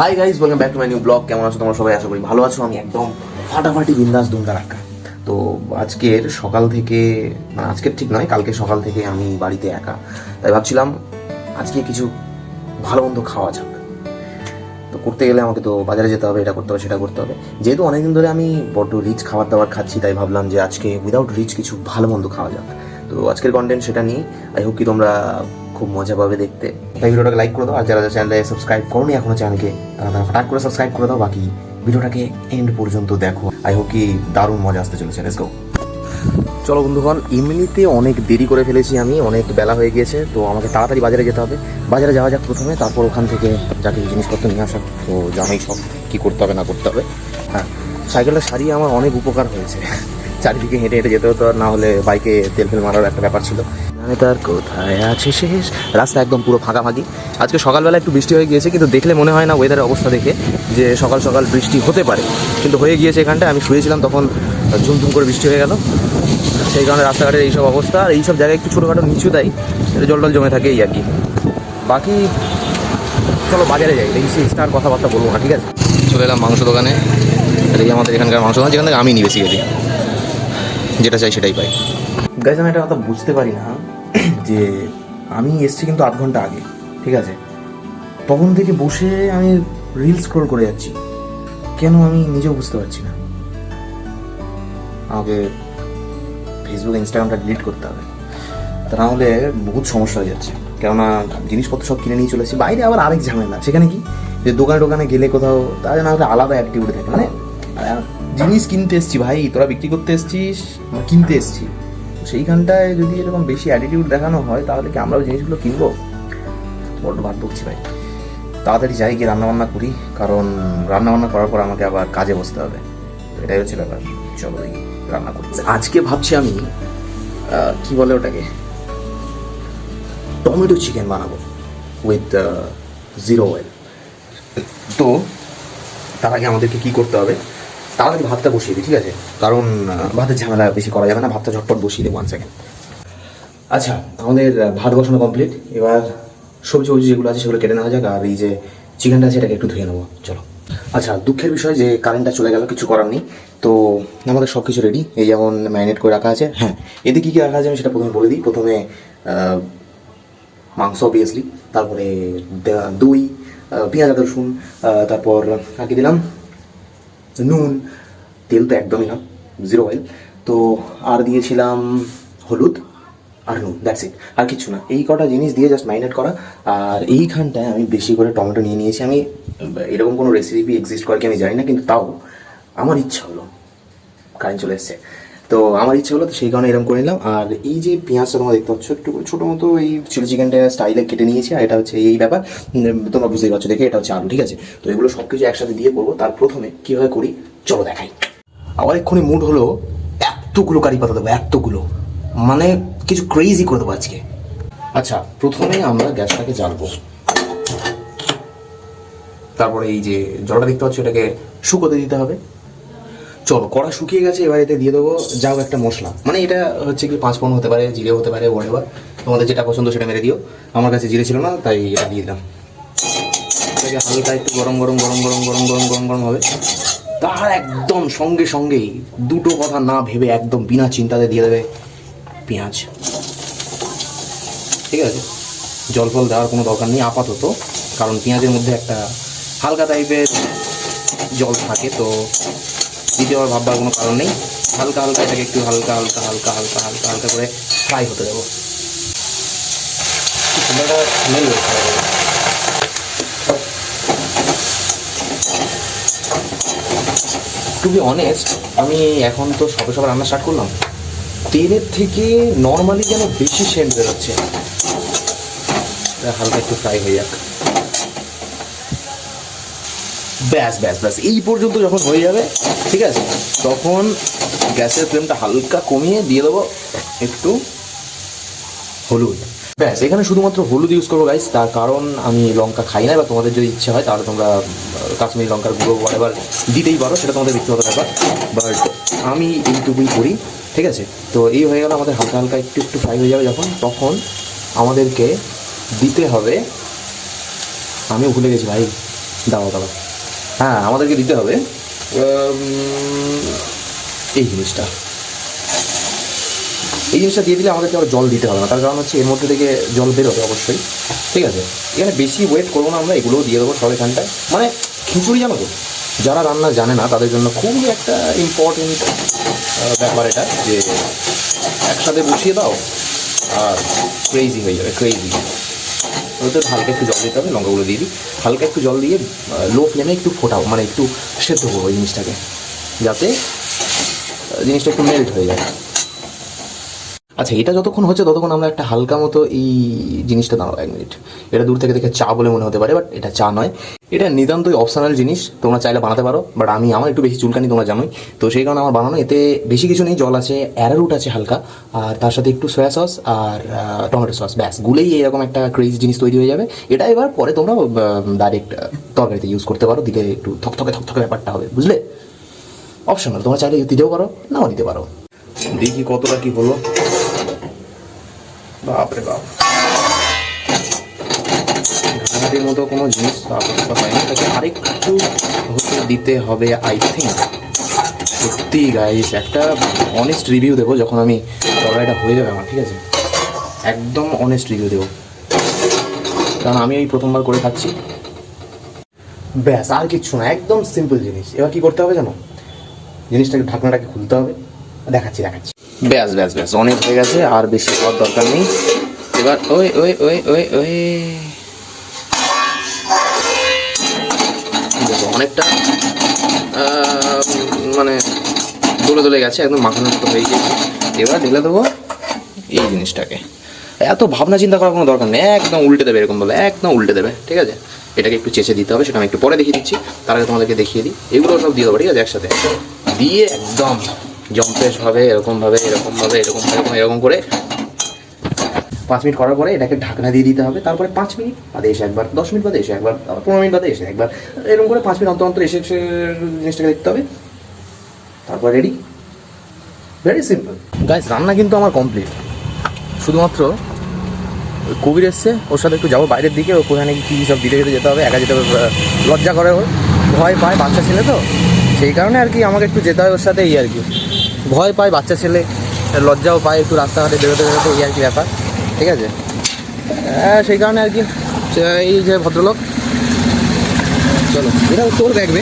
Hi guys, welcome back to my new blog. কেমন আছো তোমরা সবাই? আশা করি ভালো আছো। আমি একদম ফাটাফাটি বিন্দাস দুমদা রাখা। তো আজকের সকাল থেকে, মানে আজকের ঠিক নয়, কালকে সকাল থেকে আমি বাড়িতে একা, তাই ভাবছিলাম আজকে কিছু ভালো মন্দ খাওয়া যাক। তো করতে গেলে আমাকে তো বাজারে যেতে হবে, এটা করতে হবে সেটা করতে হবে। যেহেতু অনেকদিন ধরে আমি বড্ড রিচ খাবার দাবার খাচ্ছি, তাই ভাবলাম যে আজকে উইদাউট রিচ কিছু ভালো মন্দ খাওয়া যাক। তো আজকের কন্টেন্ট সেটা নিয়ে। আই হোপ কি তোমরা খুব মজা পাবে দেখতে। তাই ভিডিওটাকে লাইক করে দাও, আর যারা চ্যানেলে সাবস্ক্রাইব করোনি এখনো চ্যানেলকে, তারা ফটাক করে সাবস্ক্রাইব করে দাও। বাকি ভিডিওটাকে এন্ড পর্যন্ত দেখো। আই হোপ কি দারুণ মজা আসতে চলেছে। Let's go. চলো বন্ধুগণ, এমনিতে অনেক দেরি করে ফেলেছি, আমি অনেক বেলা হয়ে গিয়েছে, তো আমাকে তাড়াতাড়ি বাজারে যেতে হবে। বাজারে যাওয়া যাক প্রথমে, তারপর ওখান থেকে যা কিছু জিনিসপত্র নিয়ে আসা। তো জানোই সব কী করতে হবে না করতে হবে। হ্যাঁ, সাইকেলটা সারিয়ে আমার অনেক উপকার হয়েছে। চারিদিকে হেঁটে হেঁটে যেতে হতো, আর না হলে বাইকে তেল ফেল মারার একটা ব্যাপার ছিল। তার কোথায় আছে শেষ, রাস্তা একদম পুরো ফাঁকাফাঁকি। আজকে সকালবেলা একটু বৃষ্টি হয়ে গিয়েছে, কিন্তু দেখলে মনে হয় না ওয়েদারের অবস্থা দেখে যে সকাল সকাল বৃষ্টি হতে পারে, কিন্তু হয়ে গিয়েছে। এখানটায় আমি শুয়েছিলাম তখন ঝুমঝুম করে বৃষ্টি হয়ে গেল। সেই কারণে রাস্তাঘাটের এইসব অবস্থা। আর এইসব জায়গায় একটু ছোটোখাটো নিচু তাই জল টল জমে থাকে, এই আর কি। বাকি চলো বাজারে যাই, দেখি এক্সট্রা কথাবার্তা বলবো না, ঠিক আছে? চলে এলাম মাংস দোকানে। এই আমাদের এখানকার মাংস দোকান, যেখান থেকে আমি নিই বেসিক্যালি, যেটা চাই সেটাই পাই। গাইজ, আমি একটা কথা বুঝতে পারি না যে আমি এসছি কিন্তু 8 ঘন্টা আগে, ঠিক আছে? তখন থেকে বসে আমি রিল স্ক্রোল করে যাচ্ছি, কেন আমি নিজেও বুঝতে পারছি না। আমাকে ফেসবুক ইনস্টাগ্রামটা ডিলিট করতে হবে, তা না হলে বহুত সমস্যা হয়ে যাচ্ছে। কেননা জিনিসপত্র সব কিনে নিয়ে চলে এসেছি। বাইরে আবার আরেক ঝামেলা, সেখানে কি যে দোকানে টোকানে গেলে কোথাও, তাহলে না হলে আলাদা অ্যাক্টিভিটি থাকে। মানে জিনিস কিনতে এসছি ভাই, তোরা বিক্রি করতে এসছিস, কিনতে এসছি। সেইখানটায় যদি এরকম বেশি অ্যাটিটিউড দেখানো হয়, তাহলে কি আমরাও জিনিসগুলো কিনবো? বড্ড বাদ পড়ছি ভাই। তাড়াতাড়ি যাই, গিয়ে রান্নাবান্না করি, কারণ রান্নাবান্না করার পর আমাকে আবার কাজে বসতে হবে। এটাই হচ্ছে ব্যাপার। চলো দেখি রান্না করি। আজকে ভাবছি আমি কি বলে ওটাকে, টমেটো চিকেন বানাবো উইথ জিরো অয়েল। তো তার আগে আমাদেরকে কী করতে হবে, তাড়াতাড়ি ভাতটা বসিয়ে দিই, ঠিক আছে? কারণ ভাতের ঝামেলা বেশি করা যাবে না। ভাতটা ঝটপট বসিয়ে দেবো, 1 সেকেন্ড। আচ্ছা, আমাদের ভাত বসানো কমপ্লিট। এবার সবজি যেগুলো আছে সেগুলো কেটে নেওয়া যাক, আর এই যে চিকেনটা আছে এটাকে একটু ধুয়ে নেবো। চলো। আচ্ছা, দুঃখের বিষয় যে কারেন্টটা চলে গেল, কিছু করার নেই। তো আমাদের সব কিছু রেডি, এই যেমন ম্যারিনেট করে রাখা আছে। হ্যাঁ, এতে কী কী রাখা আছে আমি সেটা প্রথমে বলে দিই। প্রথমে মাংস অবভিয়াসলি, তারপরে দই, পেঁয়াজ আদা রসুন, তারপর আর কি দিলাম, নুন, তেল তো একদমই না, জিরো অয়েল। তো আর দিয়েছিলাম হলুদ আর নুন, দ্যাটস ইট, আর কিছু না। এই কটা জিনিস দিয়ে জাস্ট ম্যারিনেট করা। আর এইখানটায় আমি বেশি করে টমেটো নিয়ে নিয়েছি। আমি এরকম কোনো রেসিপি এক্সিস্ট করে কি আমি জানি না, কিন্তু তাও আমার ইচ্ছা হলো, কারেন্ট চলে এসছে তো আমার ইচ্ছা হলো, তো সেই কারণে এরকম করে নিলাম। আর এই যে পেঁয়াজটা তোমরা দেখতে পাচ্ছ, একটু ছোটো মতো এই চিলি চিকেনটা স্টাইলে কেটে নিয়েছি। আর এটা হচ্ছে এই ব্যাপার, তোমরা বুঝতেই পারছো দেখে, এটা হচ্ছে আলু, ঠিক আছে? তো এগুলো সব কিছু একসাথে দিয়ে করবো। তার প্রথমে কীভাবে করি চলো দেখাই। আমার এক্ষুনি মুড হলো এতগুলো কারি পাতা দেবো, এতগুলো, মানে কিছু ক্রেজি করে দেবো আজকে। আচ্ছা, প্রথমে আমরা গ্যাসটাকে জ্বালবো, তারপরে এই যে জলটা দেখতে পাচ্ছ এটাকে শুকোতে দিতে হবে। চলো, কড়া শুকিয়ে গেছে, এবার এতে দিয়ে দেবো যাও একটা মশলা। মানে এটা হচ্ছে কি 5 ফোড়ন হতে পারে, জিরে হতে পারে, হোয়াটএভার তোমাদের যেটা পছন্দ সেটা মেরে দিও। আমার কাছে জিরে ছিল না, তাই এটা দিয়ে দিলাম। এটাকে হালকা একটু গরম গরম গরম গরম গরম গরম গরম গরম হবে। তার একদম সঙ্গে সঙ্গেই দুটো কথা না ভেবে একদম বিনা চিন্তাতে দিয়ে দেবে পেঁয়াজ, ঠিক আছে? জল ফল দেওয়ার কোনো দরকার নেই আপাতত, কারণ পেঁয়াজের মধ্যে একটা হালকা টাইপের জল থাকে, তো দিতে আবার ভাববার কোনো কারণ নেই। হালকা হালকা এটাকে একটু হালকা হালকা হালকা হালকা হালকা হালকা করে ফ্রাই হতে দেবো। স্মেল টু বি অনেস্ট, আমি এখন তো সবে সবে রান্না স্টার্ট করলাম, তেলের থেকে নর্মালি যেন বেশি সেন্ট বেরোচ্ছে। হালকা একটু ফ্রাই হয়ে যাক, ব্যাস ব্যাস ব্যাস। এই পর্যন্ত যখন হয়ে যাবে, ঠিক আছে, তখন গ্যাসের ফ্লেমটা হালকা কমিয়ে দিয়ে দেবো একটু হলুদ। ব্যাস, এখানে শুধুমাত্র হলুদ ইউজ করবো গাইস, তার কারণ আমি লঙ্কা খাই না। বা তোমাদের যদি ইচ্ছে হয় তাহলে তোমরা কাশ্মীরি লঙ্কার গুঁড়ো হোয়াটএভার দিতেই পারো, সেটা তোমাদের ব্যক্তিগত ব্যাপার। বাট আমি এইটুকুই করি, ঠিক আছে? তো এই হয়ে গেল আমাদের হালকা হালকা একটু একটু ফ্রাই হয়ে যাবে যখন, তখন আমাদেরকে দিতে হবে, আমিও ভুলে গেছি ভাই, দাও দাও। হ্যাঁ, আমাদেরকে দিতে হবে এই জিনিসটা দিয়ে দিলে আমাদেরকে আবার জল দিতে হবে না, তার কারণ হচ্ছে এর মধ্যে থেকে জল বেরোবে অবশ্যই। ঠিক আছে, এখানে বেশি ওয়েট করবো না আমরা, এগুলোও দিয়ে দেবো সব এখানটায়। মানে খিচুড়ি জানো তো, যারা রান্না জানে না তাদের জন্য খুবই একটা ইম্পর্টেন্ট ব্যাপার এটা, যে একসাথে বসিয়ে দাও আর ক্রেজি হয়ে যাবে, ক্রেজি। ওতে হালকা একটু জল দিতে হবে, লঙ্কাগুলো দিয়ে দিই, হালকা একটু জল দিয়ে লো ফ্লেমে একটু ফোটাও, মানে একটু সেদ্ধ করবো জিনিসটাকে, যাতে জিনিসটা একটু মেল্ট হয়ে যায়। আচ্ছা, এটা যতক্ষণ হচ্ছে ততক্ষণ আমরা একটা হালকা মতো এই জিনিসটা দাঁড়াবো 1 মিনিট। এটা দূর থেকে দেখে চা বলে মনে হতে পারে, বাট এটা চা নয়, এটা নিতান্তই অপশনাল জিনিস, তোমরা চাইলে বানাতে পারো, বাট আমার একটু বেশি চুলকানি তোমরা জানোই, তো সেই কারণে আমার বানানো। এতে বেশি কিছু নেই, জল আছে, অ্যারারুট আছে হালকা, আর তার সাথে একটু সয়া সস আর টমেটো সস, ব্যাস গুলেই এরকম একটা ক্রেজি জিনিস তৈরি হয়ে যাবে। এটা এবার পরে তোমরা ডাইরেক্ট তরকারিতে ইউজ করতে পারো, দিলে একটু থকথকে ব্যাপারটা হবে, বুঝলে? অপশনাল, তোমরা চাইলে দিতেও পারো, নাও দিতে পারো। দেখি কতটা কি হলো। বাপরে বাপ, ঘাটাঘাটির মতো কোনো জিনিস হয়নি, তাকে আরেকটু হতে দিতে হবে আই থিঙ্ক। সত্যি গাইস, একটা অনেস্ট রিভিউ দেবো যখন আমি তরকারিটা হয়ে যাবে আমার, ঠিক আছে? একদম অনেস্ট রিভিউ দেবো, কারণ আমি এই প্রথমবার করে খাচ্ছি। ব্যাস, আর কিচ্ছু না, একদম সিম্পল জিনিস। এবার কি করতে হবে জানো? জিনিসটাকে, ঢাকনাটাকে খুলতে হবে, দেখাচ্ছি। ব্যাস ব্যাস ব্যাস, অনেক হয়ে গেছে, আর বেশি হওয়ার দরকার নেই। এবার ওই ওই ওই ওই ওই দেখো, অনেকটা মানে দলে গেছে, একদম মাখানোর মতো হয়ে গেছে। এবার ঢেলে দেবো এই জিনিসটাকে। এত ভাবনা চিন্তা করার কোনো দরকার নেই, একদম উল্টে দেবে, এরকম বলে একদম উল্টে দেবে, ঠিক আছে? এটাকে একটু চেঁচে দিতে হবে, সেটা আমি একটু পরে দেখিয়ে দিচ্ছি, তার আগে তোমাদেরকে দেখিয়ে দিই। এগুলো সব দিয়ে দেবো, ঠিক আছে? একসাথে দিয়ে একদম জম্পেশভাবে এরকম করে 5 মিনিট করার পরে এটাকে ঢাকনা দিয়ে দিতে হবে। তারপরে 5 মিনিট বাদে এসে একবার, 10 মিনিট বাদে এসে একবার, 15 মিনিট বাদে এসে একবার, এরকম করে 5 মিনিট অন্তর এসে জিনিসটাকে দেখতে হবে। তারপর রেডি, ভেরি সিম্পল গাইস। রান্না কিন্তু আমার কমপ্লিট, শুধুমাত্র কবির এসছে, ওর সাথে একটু যাবো বাইরের দিকে, ও কোথায় নাকি কী সব দিতে যেতে হবে, একা যেতে হবে, লজ্জা করে, ওর ভয় পায়, বাচ্চা ছেলে তো, সেই কারণে আর কি আমাকে একটু যেতে হয় ওর সাথে, এই আর কি। ভয় পায় বাচ্চা ছেলে, লজ্জাও পায় একটু রাস্তাঘাটে বেরোতে এই আর কি ব্যাপার, ঠিক আছে? সেই কারণে আর কি এই যে ভদ্রলোক, চলো এটা তোর দেখবে।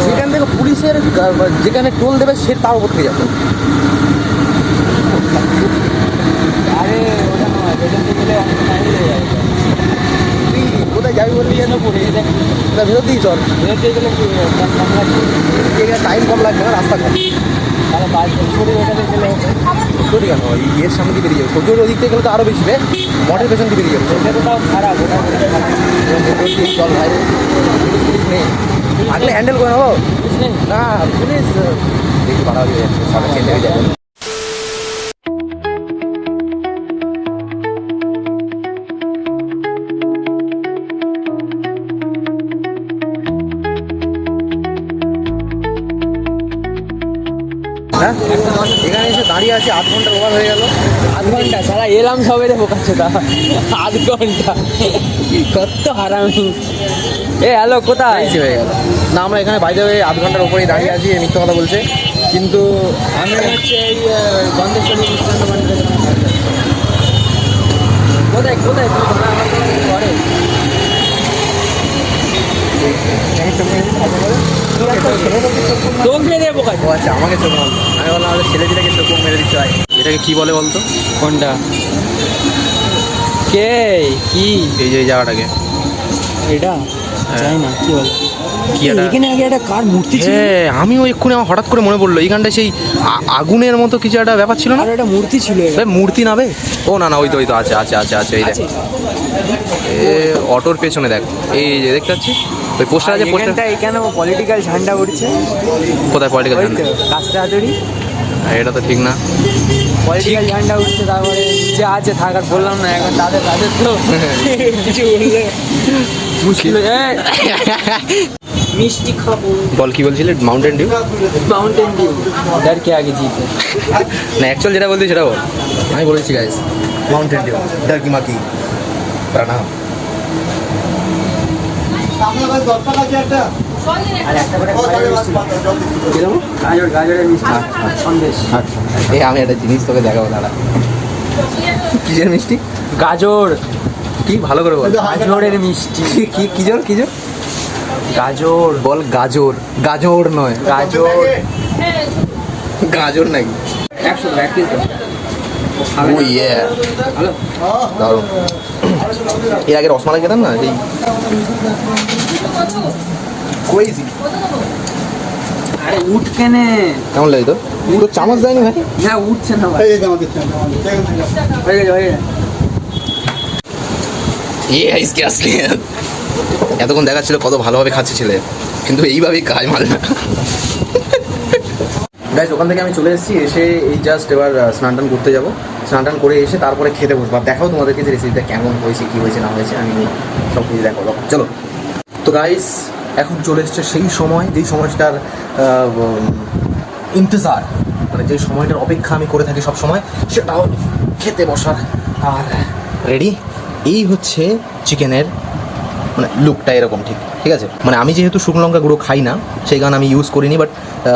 সেখান থেকে পুলিশের যেখানে টোল দেবে সে তার উপর থেকে যাবে। আরে তুই কোথায় যাবি বললি যেন, ভেতর দিই চল, টাইম কম লাগবে না, রাস্তা কম। সত্যি কেন এর সামনে দিয়ে বেরিয়ে যাবে, সত্যি ওদিক থেকে গেলে তো আরও বেশি, মঠের পেছন দিয়ে বেরিয়ে যাবে। খারাপ চল ভাই, নেই আগলে হ্যান্ডেল করে নেবো না, পুলিশ দেখি বাড়া হয়ে যাচ্ছে, সবাই চেঞ্জ হয়ে যাবে। হ্যাঁ, এখানে এসে দাঁড়িয়ে আছে 8 ঘন্টা ওভার হয়ে গেল। 8 ঘন্টা সারা এলাম সবে রে বোকাচ্ছে তা 8 ঘন্টা কত হারামি। হ্যালো, কোথায় হয়ে গেল না? আমরা এখানে বাইরে হয়ে 8 ঘন্টার উপরেই দাঁড়িয়ে আছি, মিথ্যা কথা বলছে, কিন্তু আমি হচ্ছে এই গন্ধেশ্বরী কোথায় কোথায় ঘরে চোখ মেরে দেবো। ও আচ্ছা, আমাকে চোখ মারলো, আমি বললাম আমাদের ছেলেটিকে চোখ মেরে দিতে হয়। এটাকে কি বলে বলতো? কোনটা? কে কি এই যে এই জায়গাটাকে, এটা জানি না কি বলে। কি এটা? এখানে আগে একটা কার মূর্তি ছিল। হ্যাঁ, আমিও এক্ষুনি আমার হঠাৎ করে মনে পড়লো, এইখানটায় সেই আগুনের মতো কিছু একটা ব্যাপার ছিল না? আর একটা মূর্তি ছিল। মূর্তি নাবে? ও না না, ওই তো আছে এই দেখ, অটোর পেছনে দেখ, এই যে দেখতে পাচ্ছিস ওই পোস্টার আছে, পোস্টারটা এখানে পলিটিক্যাল ঝান্ডা উঠছে। কোথায় পলিটিক্যাল ঝান্ডা? কাজটা হাতুড়ি, এটা তো ঠিক না, পলিটিক্যাল ঝান্ডা উঠছে। তারপরে যে আছে থাকার বললাম না, এখন তাদের তো কিছু বললে মুশকিল। মিষ্টি খাবো। বল কি বলছিলে? Mountain Dew? মাউন্টেন ডিউ डर के आगे जीत है। না অ্যাকচুয়াল যেটা বলছি সেটা বল। আমি বলেছি গাইস মাউন্টেন ডিউ ডার কি মাকি প্রণাম। আর একটা করে গাজরের মিষ্টি কিরকম? গাজরের মিষ্টি সন্দেশ। আচ্ছা এই আমি একটা জিনিস তোকে দেখাবো দাঁড়া। কিসের মিষ্টি? গাজর। কি ভালো করে বল। গাজরের মিষ্টি। কি কিজোর কিজোর? গাজর। বল গাজর। গাজর নয় গাজর। গাজর নাকি? 100 এক পিস ও ইয়ে হ্যালো। দারুণ। এর আগে রসমালাই খেতাম না সেই ক্রেজি। আরে উঠ কেনে? কেমন লাগে তো? তো চামচ দেয়নি ভাই? না উঠছে না ভাই। হয়ে গেছে হয়ে গেছে। इसके असलियत এতক্ষণ দেখাচ্ছিল কত ভালোভাবে খাচ্ছে ছেলে, কিন্তু এইভাবেই কাজ মারে না। গাইস ওখান থেকে আমি চলে এসেছি, এসে এই জাস্ট এবার স্নান টান করতে যাবো। স্নান টান করে এসে তারপরে খেতে বসবো। আর দেখাও তোমাদেরকে যে রেসিপিটা কেমন হয়েছে, কী হয়েছে না হয়েছে, আমি সব কিছু দেখাবো। চলো তো গাইস এখন চলে এসছে সেই সময়, যেই সময়টার ইন্তজার, মানে যে সময়টার অপেক্ষা আমি করে থাকি সব সময়, সেটা হলো খেতে বসার। আর রেডি এই হচ্ছে চিকেনের মানে লুকটা এরকম ঠিক ঠিক আছে। মানে আমি যেহেতু শুকনো লঙ্কা গুঁড়ো খাই না সেই কারণে আমি ইউজ করিনি, বাট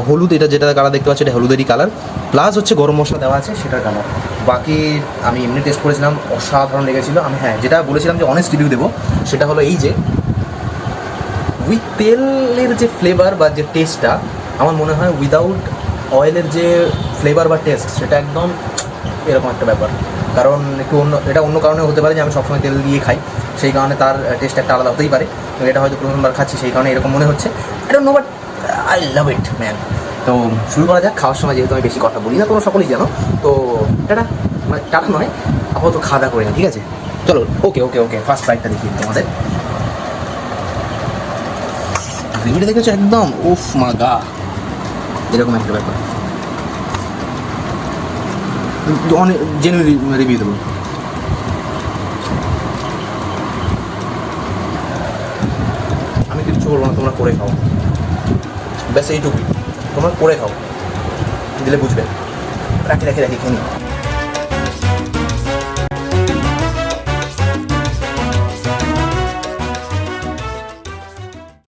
হলুদ এটা যেটা কালার দেখতে পাচ্ছি এটা হলুদেরই কালার, প্লাস হচ্ছে গরম মশলা দেওয়া আছে সেটার কালার। বাকি আমি এমনি টেস্ট করেছিলাম, অসাধারণ লেগেছিলো। আমি হ্যাঁ যেটা বলেছিলাম যে অনেস্ট রিভিউ দেবো সেটা হলো এই যে উইথ তেলের যে ফ্লেভার বা যে টেস্টটা, আমার মনে হয় উইদাউট অয়েলের যে ফ্লেভার বা টেস্ট সেটা একদম এরকম একটা ব্যাপার। কারণ একটু অন্য, এটা অন্য কারণে হতে পারে যে আমি সবসময় তেল দিয়ে খাই, সেই কারণে তার টেস্ট একটা আলাদা হতেই পারে। তো এটা হয়তো প্রথমবার খাচ্ছি সেই কারণে এরকম মনে হচ্ছে। I don't know but I love it man. তো শুরু করা যাক। খাওয়ার সময় যেহেতু আমি বেশি কথা বলি না, তোমরা সকলেই জানো, তো টাটা, মানে টাটা নয়, আপাতত খাওয়া দাওয়া করে না, ঠিক আছে? চলো ওকে ওকে ওকে ফার্স্ট বাইটটা দেখি তোমাদের। গ্রেভিটা দেখেছো একদম উফ মা গা, এরকম একটা ব্যাপার। অনেক জেনুইন রিভিউ দেবো। আমি কিচ্ছু বলবো না, তোমরা করে খাও, ব্যাস এইটুকুই, তোমরা করে খাও, দিলে বুঝবে। রাখি খেয়ে নিই।